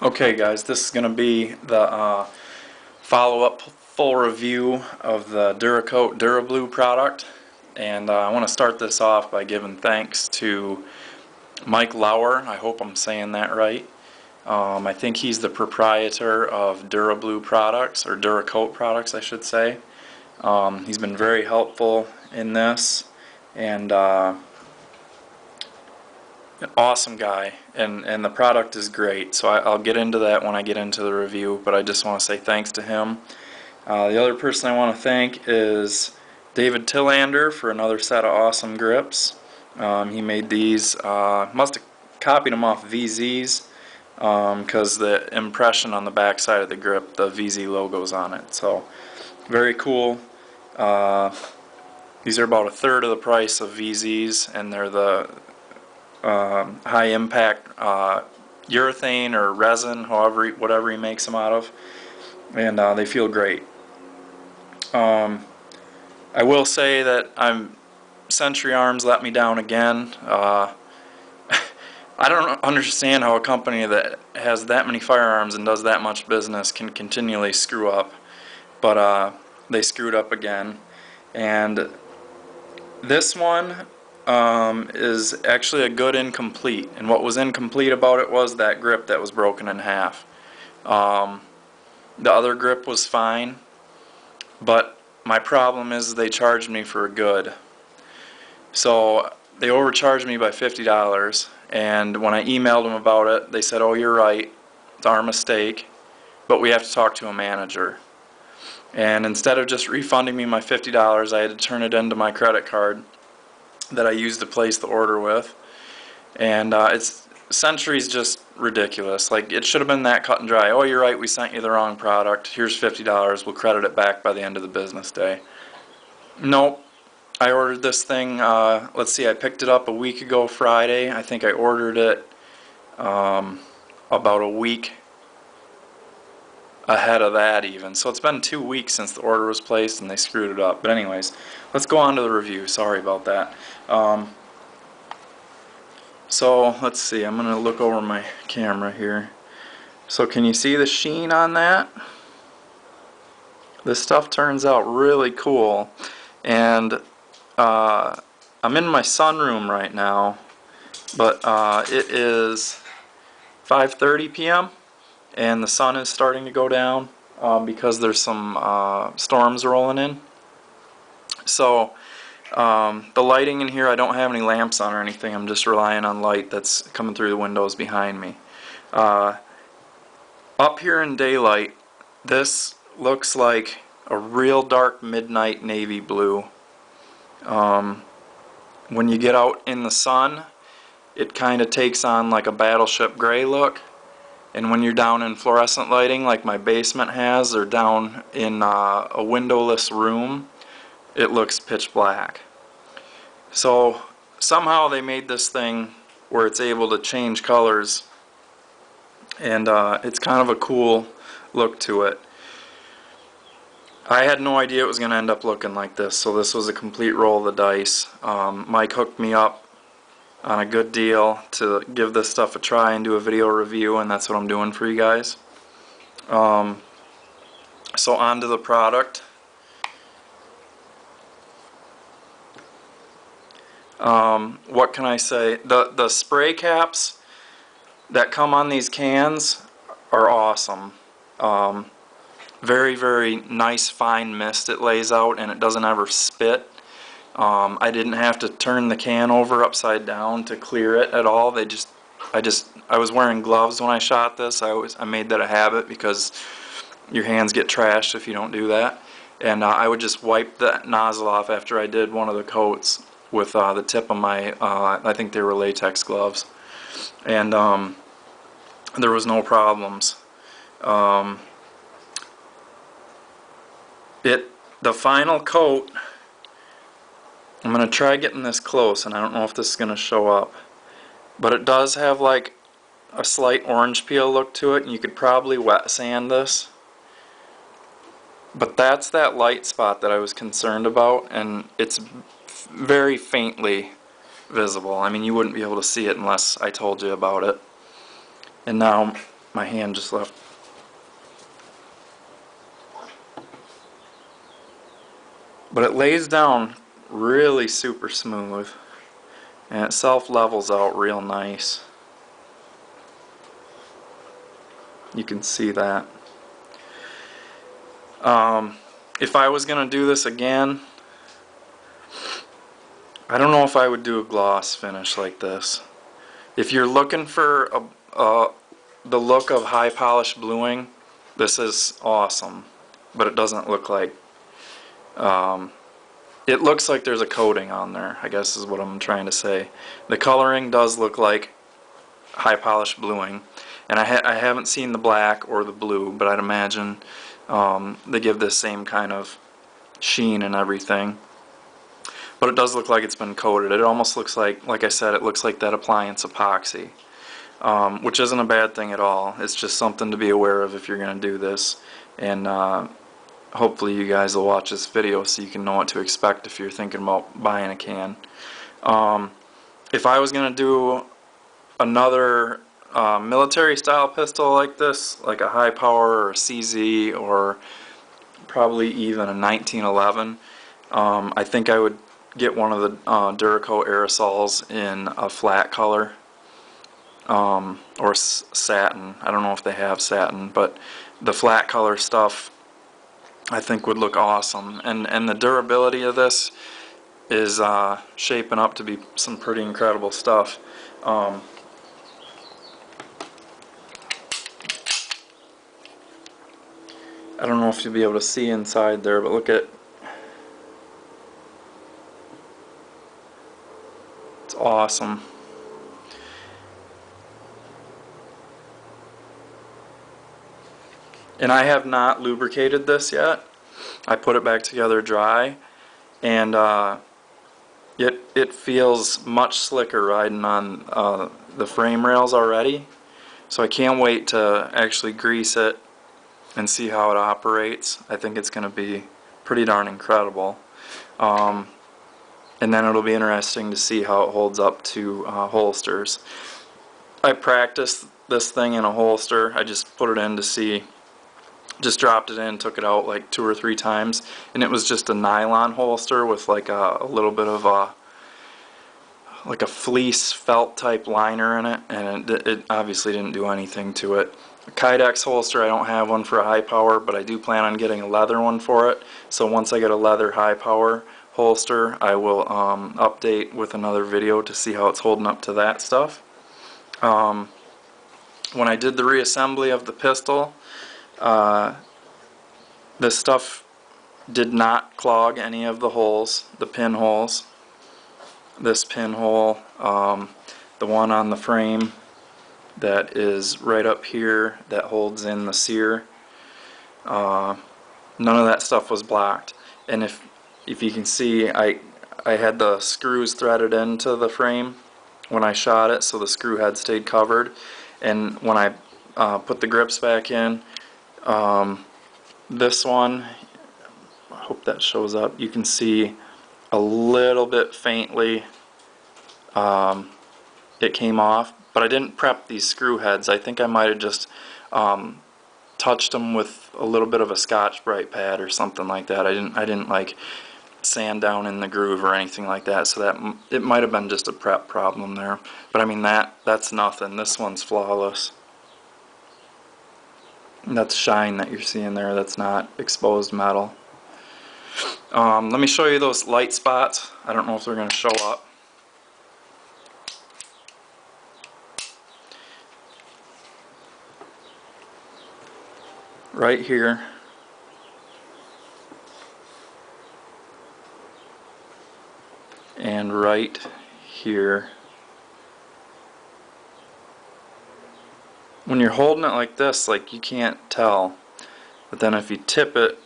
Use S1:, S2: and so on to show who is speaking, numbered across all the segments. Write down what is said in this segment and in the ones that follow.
S1: Okay guys, this is going to be the follow-up full review of the DuraCoat DuraBlue product, and I want to start this off by giving thanks to Mike Lauer. I hope I'm saying that right. I think he's the proprietor of DuraBlue products, or DuraCoat products I should say. He's been very helpful in this, and an awesome guy, and the product is great, so I'll get into that when I get into the review, but I just want to say thanks to him. The other person I want to thank is David Tillander for another set of awesome grips. He made these, must have copied them off VZ's, because the impression on the back side of the grip, the VZ logo's on it, so very cool. These are about a third of the price of VZ's, and they're the high impact urethane or resin, whatever he makes them out of, and they feel great. I will say that Century Arms let me down again. I don't understand how a company that has that many firearms and does that much business can continually screw up, but they screwed up again, and this one is actually a good incomplete, and what was incomplete about it was that grip that was broken in half. The other grip was fine, but my problem is they charged me for a good. So they overcharged me by $50, and when I emailed them about it, they said, "Oh, you're right, it's our mistake, but we have to talk to a manager." And instead of just refunding me my $50, I had to turn it into my credit card that I used to place the order with, and Century's just ridiculous. Like, it should have been that cut and dry. "Oh, you're right, we sent you the wrong product, here's $50, we'll credit it back by the end of the business day." Nope. I ordered this thing, let's see, I picked it up a week ago Friday. I think I ordered it about a week ahead of that even. So it's been 2 weeks since the order was placed, and they screwed it up. But anyways, let's go on to the review. Sorry about that. So let's see, I'm going to look over my camera here. So can you see the sheen on that? This stuff turns out really cool, and I'm in my sunroom right now, but it is 5:30 p.m. and the sun is starting to go down because there's some storms rolling in. So the lighting in here, I don't have any lamps on or anything, I'm just relying on light that's coming through the windows behind me. Up here in daylight, this looks like a real dark midnight navy blue. When you get out in the sun, it kind of takes on like a battleship gray look. And when you're down in fluorescent lighting like my basement has, or down in a windowless room, it looks pitch black. So somehow they made this thing where it's able to change colors, and it's kind of a cool look to it. I had no idea it was going to end up looking like this, so this was a complete roll of the dice. Mike hooked me up on a good deal to give this stuff a try and do a video review, and that's what I'm doing for you guys. So on to the product. What can I say? The spray caps that come on these cans are awesome. Very, very nice fine mist it lays out, and it doesn't ever spit. I didn't have to turn the can over upside down to clear it at all. I was wearing gloves when I shot this. I made that a habit because your hands get trashed if you don't do that. And I would just wipe that nozzle off after I did one of the coats with the tip of my, I think they were latex gloves. And there was no problems. The final coat, I'm going to try getting this close, and I don't know if this is going to show up, but it does have like a slight orange peel look to it, and you could probably wet sand this. But that's that light spot that I was concerned about, and it's very faintly visible. I mean, you wouldn't be able to see it unless I told you about it. And now My hand just left. But it lays down really super smooth, and it self-levels out real nice. You can see that. If I was going to do this again, I don't know if I would do a gloss finish like this. If you're looking for the look of high polish bluing, this is awesome, but it doesn't look like, it looks like there's a coating on there, I guess is what I'm trying to say. The coloring does look like high polish bluing, and I haven't seen the black or the blue, but I'd imagine they give this same kind of sheen and everything. But it does look like it's been coated. It almost looks like I said, it looks like that appliance epoxy, which isn't a bad thing at all. It's just something to be aware of if you're going to do this. And hopefully you guys will watch this video so you can know what to expect if you're thinking about buying a can. If I was going to do another military style pistol like this, like a high power or a CZ or probably even a 1911, I think I would get one of the DuraCoat aerosols in a flat color, or satin. I don't know if they have satin, but the flat color stuff I think would look awesome. And the durability of this is shaping up to be some pretty incredible stuff. I don't know if you'll be able to see inside there, but look at, it's awesome. And I have not lubricated this yet. I put it back together dry, and it feels much slicker riding on the frame rails already. So I can't wait to actually grease it and see how it operates. I think it's going to be pretty darn incredible. And then it'll be interesting to see how it holds up to holsters. I practiced this thing in a holster. I just put it in to see, just dropped it in, took it out like 2 or 3 times, and it was just a nylon holster with like a little bit of a fleece felt type liner in it, and it obviously didn't do anything to it. A Kydex holster, I don't have one for a high power, but I do plan on getting a leather one for it. So once I get a leather high power holster, I will update with another video to see how it's holding up to that stuff. When I did the reassembly of the pistol, this stuff did not clog any of the holes, the pinholes. This pinhole, the one on the frame that is right up here that holds in the sear, none of that stuff was blocked. And if you can see, I had the screws threaded into the frame when I shot it, so the screw head stayed covered. And when I put the grips back in, this one, I hope that shows up, you can see a little bit faintly it came off, but I didn't prep these screw heads. I think I might have just touched them with a little bit of a Scotch-Brite pad or something like that. I didn't like sand down in the groove or anything like that, so that it might have been just a prep problem there. But I mean, that's nothing. This one's flawless. And that's shine that you're seeing there. That's not exposed metal. Let me show you those light spots. I don't know if they're going to show up. Right here. And right here. When you're holding it like this, like, you can't tell. But then if you tip it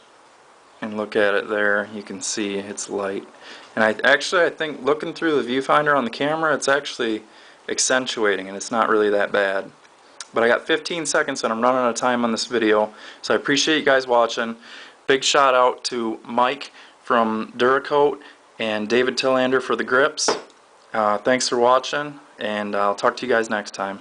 S1: and look at it there, you can see it's light. And I think looking through the viewfinder on the camera, it's actually accentuating, and it's not really that bad. But I got 15 seconds and I'm running out of time on this video, so I appreciate you guys watching. Big shout out to Mike from DuraCoat and David Tillander for the grips. Thanks for watching, and I'll talk to you guys next time.